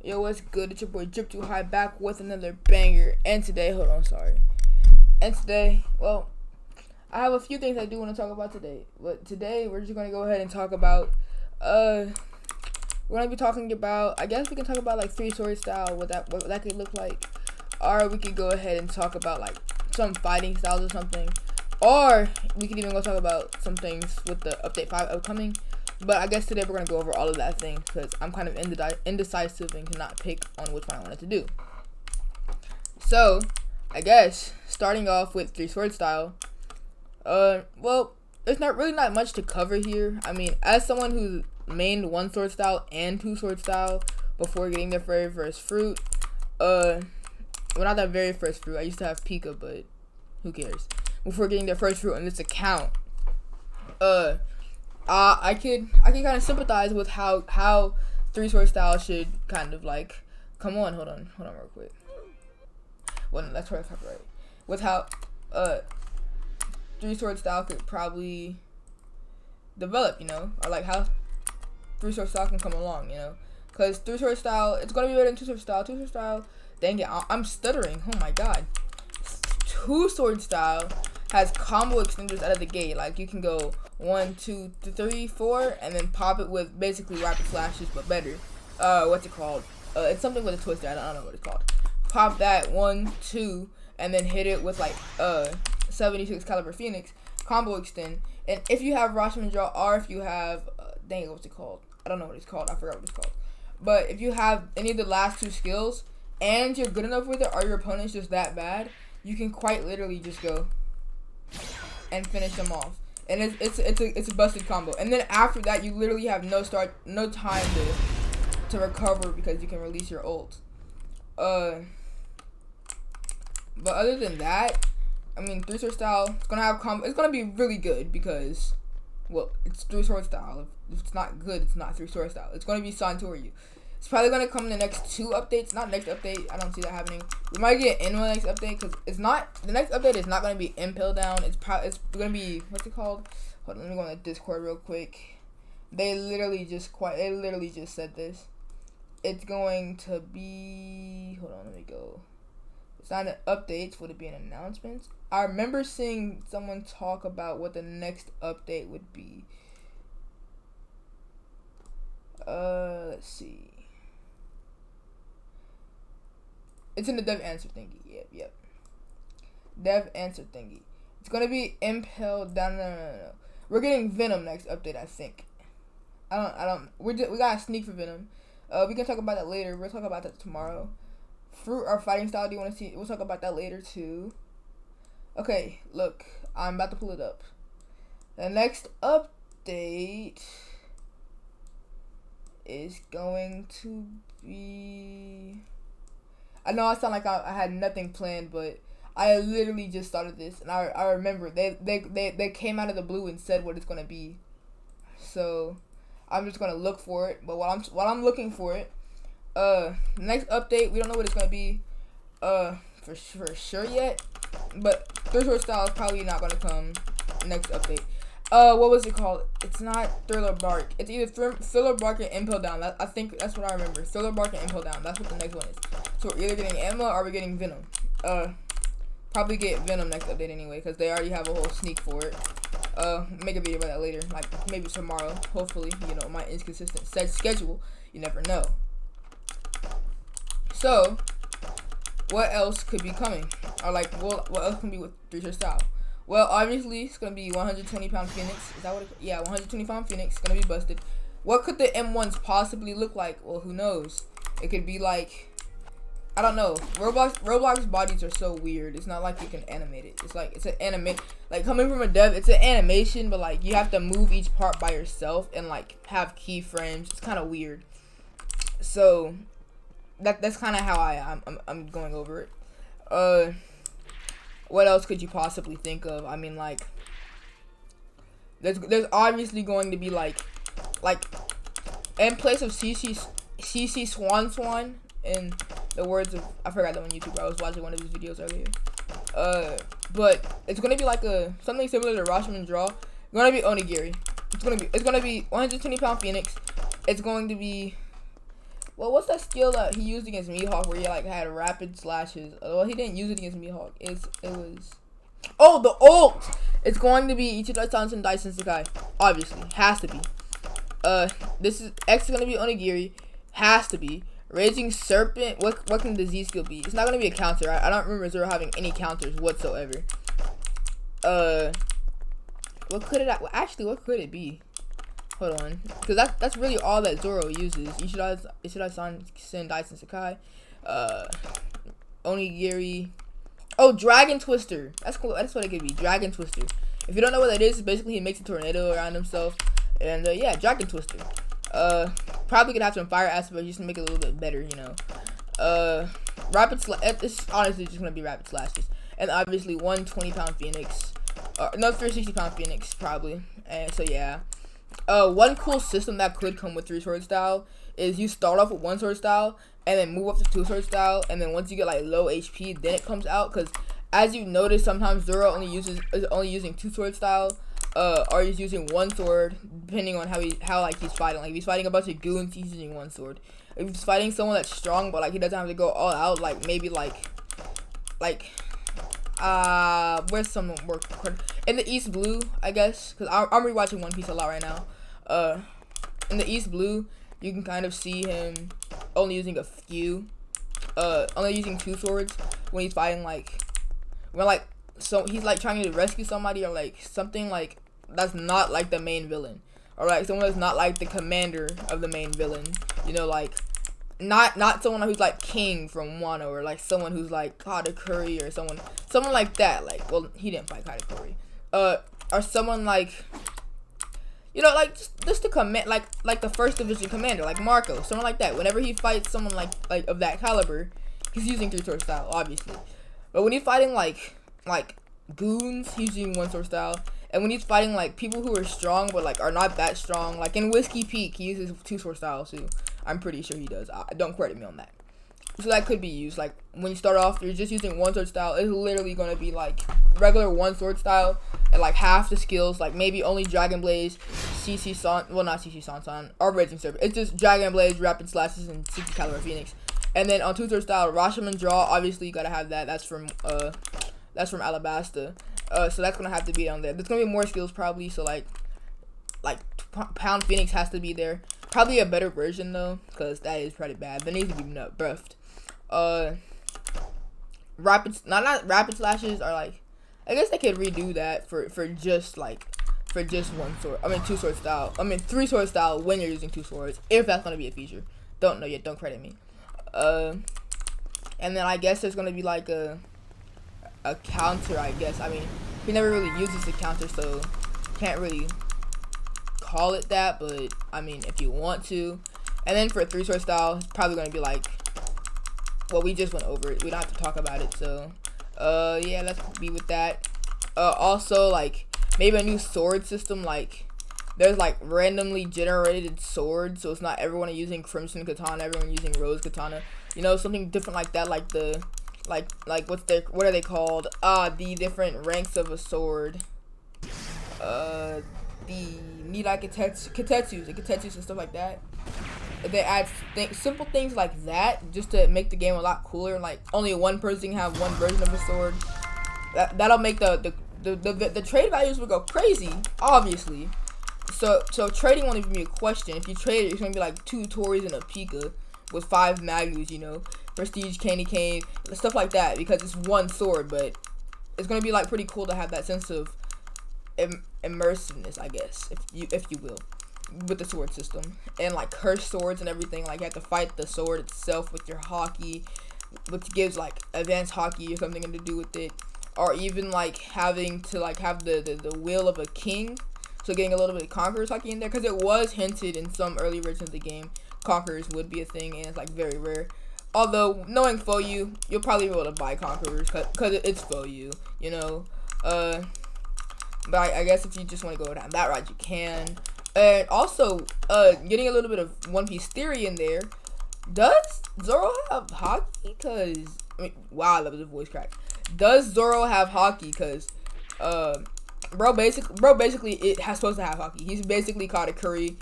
Yo, what's good? It's your boy Drip Too High back with another banger. And today, well, I have a few things I do want to talk about today. But today, we're just gonna go ahead and talk about, we're gonna be talking about. I guess we can talk about like three sword style, what that could look like, or we could go ahead and talk about like some fighting styles or something, or we could even go talk about some things with the update 5 upcoming. But I guess today we're going to go over all of that thing because I'm kind of indecisive and cannot pick on which one I wanted to do. So, I guess, starting off with 3 sword style, well, there's not much to cover here. I mean, as someone who mained 1 sword style and 2 sword style before getting their very first fruit, well, not that very first fruit, I used to have Pika, but who cares? Before getting their first fruit on this account, I can kind of sympathize with how 3 sword style should kind of like hold on real quick. Well, that's where I copyright. With how 3 sword style could probably develop, or like how 3 sword style can come along, because 3 sword style, it's gonna be better than 2 sword style. 2 sword style, dang it, I'm stuttering. Oh my god. 2 sword style has combo extenders out of the gate. Like you can go 1, 2, 3, 4, and then pop it with basically rapid flashes, but better. What's it called? It's something with a twister. I don't know what it's called. Pop that 1, 2, and then hit it with like 76 caliber Phoenix combo extend. And if you have Rashomon Draw, or if you have dang it, what's it called? I don't know what it's called. I forgot what it's called. But if you have any of the last 2 skills and you're good enough with it, or your opponent's just that bad, you can quite literally just go and finish them off, and it's a busted combo. And then after that, you literally have no time to recover because you can release your ult. But other than that, I mean, 3 sword style, it's gonna have combo. It's gonna be really good because, well, it's 3 sword style. If it's not good, it's not 3 sword style. It's gonna be Santoryu. It's probably gonna come in the next 2 updates. Not next update. I don't see that happening. We might get in the next update because it's not. The next update is not gonna be Impel Down. It's gonna be, what's it called? Hold on, let me go on the Discord real quick. They literally just said this. It's going to be. Hold on, let me go. It's not an update. Would it be an announcement? I remember seeing someone talk about what the next update would be. Let's see. It's in the dev answer thingy. Yep. Dev answer thingy. It's gonna be Impel Down. No. We're getting Venom next update, I think. We got a sneak for Venom. We can talk about that later. We'll talk about that tomorrow. Fruit or fighting style, do you want to see? We'll talk about that later too. Okay, look. I'm about to pull it up. The next update is going to be... I know I sound like I had nothing planned, but I literally just started this, and I remember they came out of the blue and said what it's gonna be. So I'm just gonna look for it. But while I'm looking for it, next update, we don't know what it's gonna be, for sure yet. But 3 sword style is probably not gonna come next update. What was it called? It's not Thriller Bark. It's either Thriller Bark or Impel Down. I think that's what I remember. Thriller Bark and Impel Down. That's what the next one is. So we're either getting Emma or we're getting Venom. Probably get Venom next update anyway, because they already have a whole sneak for it. Make a video about that later, like maybe tomorrow. Hopefully, my inconsistent set schedule. You never know. So, what else could be coming? Or like, what else can be with 3 sword style? Well, obviously, it's going to be 120-pound Phoenix. Is that what it... Yeah, 120-pound Phoenix. It's going to be busted. What could the M1s possibly look like? Well, who knows? It could be like... I don't know. Roblox bodies are so weird. It's not like you can animate it. It's like, it's an animate... Like, coming from a dev, it's an animation, but, like, you have to move each part by yourself and, like, have keyframes. It's kind of weird. So, that's kind of how I'm going over it. What else could you possibly think of? I mean, like, there's obviously going to be like in place of CC Swan, in the words of, I forgot that on YouTube. I was watching one of his videos earlier. But it's gonna be like something similar to Rashomon Draw. It's gonna be Onigiri. It's gonna be 120-pound Phoenix. It's going to be Well, what's that skill that he used against Mihawk where he like had rapid slashes? Well, he didn't use it against Mihawk. It was. Oh, the ult! It's going to be Ichidai Sansen Dyson Sakai. Obviously. Has to be. This is X is going to be Onigiri. Has to be. Raging Serpent. What can the Z skill be? It's not going to be a counter. I don't remember Zero having any counters whatsoever. What could it actually, what could it be? Hold on. Because that's really all that Zoro uses. Ichidai Sansen Dyson Sakai. Onigiri. Oh, Dragon Twister. That's cool. That's what it could be. Dragon Twister. If you don't know what that is, basically he makes a tornado around himself. And yeah, Dragon Twister. Probably could have some fire aspect just to make it a little bit better, you know. Rapid slash. It's honestly just gonna be rapid slashes. And obviously 120-pound Phoenix. No, 360-pound Phoenix probably. And so yeah. One cool system that could come with 3-sword style is you start off with 1-sword style and then move up to 2-sword style, and then once you get like low HP, then it comes out. Because as you notice, sometimes Zoro is only using 2-sword style, or he's using 1 sword, depending on how he's fighting. Like if he's fighting a bunch of goons, he's using 1 sword. If he's fighting someone that's strong, but like he doesn't have to go all out, like maybe where's some more in the East Blue, I guess, because I'm rewatching One Piece a lot right now. In the East Blue, you can kind of see him only using a few, only using 2 swords when he's fighting so he's like trying to rescue somebody or like something like that's not like the main villain, or like someone that's not like the commander of the main villain, you know, like not someone who's like King from Wano, or like someone who's like Katakuri, or someone like that. Like, well, he didn't fight Katakuri. Or someone like, you know, like just the command, like the first division commander, like Marco, someone like that. Whenever he fights someone like of that caliber, he's using 3-sword style, obviously. But when he's fighting like goons, he's using 1-sword style. And when he's fighting like people who are strong but like are not that strong, like in Whiskey Peak, he uses 2-sword style too. I'm pretty sure he does. Don't credit me on that. So that could be used. Like when you start off, you're just using 1-sword style. It's literally gonna be like regular 1-sword style, and like half the skills, like maybe only Dragon Blaze, CC Son, well not CC Son, or Raging Serpent. It's just Dragon Blaze, Rapid Slashes, and 60 caliber Phoenix. And then on 2-sword style, Rashomon Draw. Obviously, you gotta have that. That's from Alabasta. So that's gonna have to be on there. There's gonna be more skills probably. So like Pound Phoenix has to be there. Probably a better version though, because that is pretty bad. That needs to be buffed. Not rapid slashes are like, I guess they could redo that for just 1 sword. I mean 2-sword style. I mean 3-sword style when you're using 2 swords. If that's gonna be a feature. Don't know yet. Don't credit me. And then I guess there's gonna be like a counter, I guess. I mean, he never really uses the counter, so can't really call it that, but I mean, if you want to. And then for 3-sword style, it's probably going to be like, well, we just went over it. We don't have to talk about it, so yeah, let's be with that. Also, like, maybe a new sword system, like, there's like randomly generated swords, so it's not everyone using Crimson Katana, everyone using Rose Katana, you know, something different like that, like the what are they called? The different ranks of a sword. The Nidai Katetsus and stuff like that. They add simple things like that just to make the game a lot cooler. Like only one person can have one version of a sword. That'll make the trade values will go crazy, obviously. So trading won't even be a question. If you trade it, it's gonna be like 2 Tories and a Pika with 5 Magus, you know. Prestige, Candy Cane, stuff like that, because it's 1 sword, but it's gonna be like pretty cool to have that sense of immersiveness, I guess, if you will, with the sword system, and like cursed swords and everything. Like you have to fight the sword itself with your hockey, which gives like advanced hockey or something to do with it, or even like having to like have the will of a king, so getting a little bit of Conqueror's hockey in there, because it was hinted in some early versions of the game Conquerors would be a thing, and it's like very rare. Although, knowing Foyu, you'll probably be able to buy Conquerors, because it's Foyu, you know. But I guess if you just want to go down that route, you can. And also, getting a little bit of One Piece theory in there. Does Zoro have hockey? Because, I mean, wow, that was a voice crack. Does Zoro have hockey? Because, bro, basically, it has supposed to have hockey. He's basically Katakuri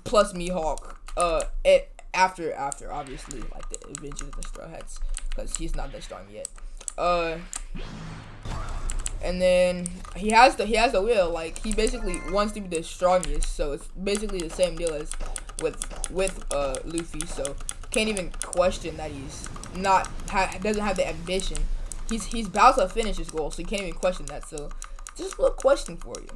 plus Mihawk, after obviously like the adventures of the Straw Hats, because he's not that strong yet. And then he has the will, like he basically wants to be the strongest, so it's basically the same deal as with Luffy, so can't even question that he's not doesn't have the ambition. He's about to finish his goal, so you can't even question that. So just a little question for you.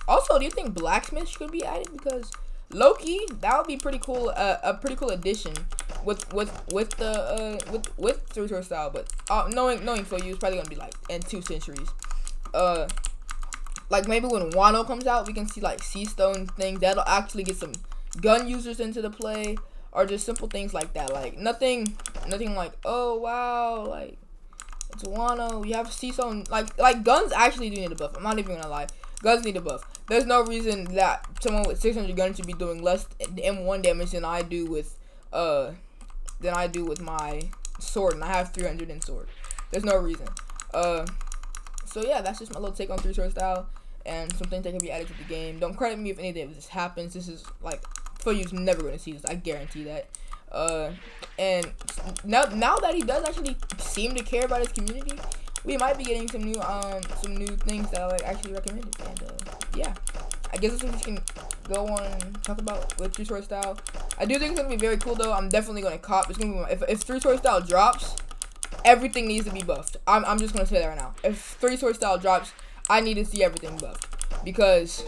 Also, do you think blacksmith should be added? Because low-key, that would be pretty cool, a pretty cool addition with Three Sword Style. But knowing for you, it's probably gonna be like in 2 centuries. Like maybe when Wano comes out, we can see like sea stone things that'll actually get some gun users into the play, or just simple things like that. Like nothing like, oh wow, like it's Wano, you have sea stone. Like guns actually do need a buff. I'm not even gonna lie, guns need a buff. There's no reason that someone with 600 guns should be doing less M1 damage than I do with my sword, and I have 300 in sword. There's no reason. So yeah, that's just my little take on Three Sword Style and some things that can be added to the game. Don't credit me if anything of this happens. This is like, for you's never gonna see this. I guarantee that. And now that he does actually seem to care about his community, we might be getting some new things that I like actually recommended. And yeah, I guess that's what we can go on and talk about with Three Sword Style. I do think it's gonna be very cool though. I'm definitely gonna cop. It's gonna be if Three Sword Style drops, everything needs to be buffed. I'm just gonna say that right now. If Three Sword Style drops, I need to see everything buffed, because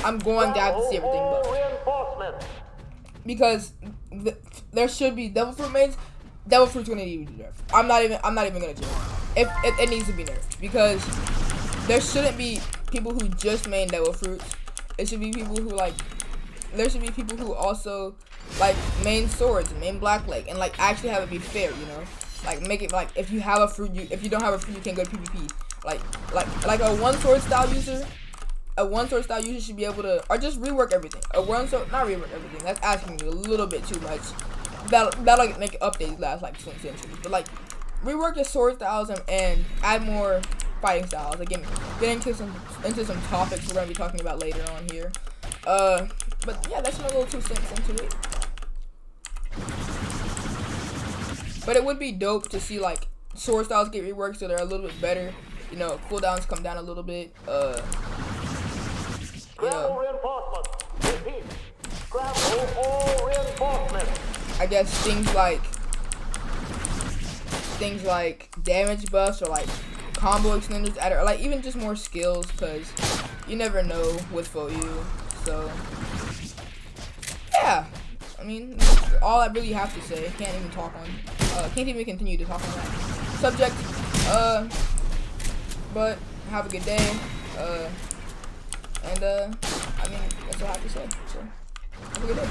I'm going to have to see everything buffed, because there should be Devil Fruit mains. Devil Fruit's gonna need to be nerfed. I'm not even gonna joke. If it needs to be nerfed, because there shouldn't be people who just main Devil Fruits. It should be people who there should be people who also like main swords and main Black Leg, and like actually have it be fair, you know? Like make it like if you have a fruit, if you don't have a fruit, you can't go to PvP. Like a one sword style user should be able to, or just rework everything. Not rework everything. That's asking you a little bit too much. That'll make updates last like 20 centuries. But like rework your sword styles and add more fighting styles. Again, getting into some topics we're gonna be talking about later on here. But yeah, that's my little 2 cents into it. But it would be dope to see like sword styles get reworked so they're a little bit better. You know, cooldowns come down a little bit. You know, I guess things like damage buffs, or like combo extenders, or like even just more skills, because you never know with you. So yeah, I mean, that's all I really have to say. Can't even continue to talk on that subject. But have a good day. And I mean, that's all I have to say. So have a good day.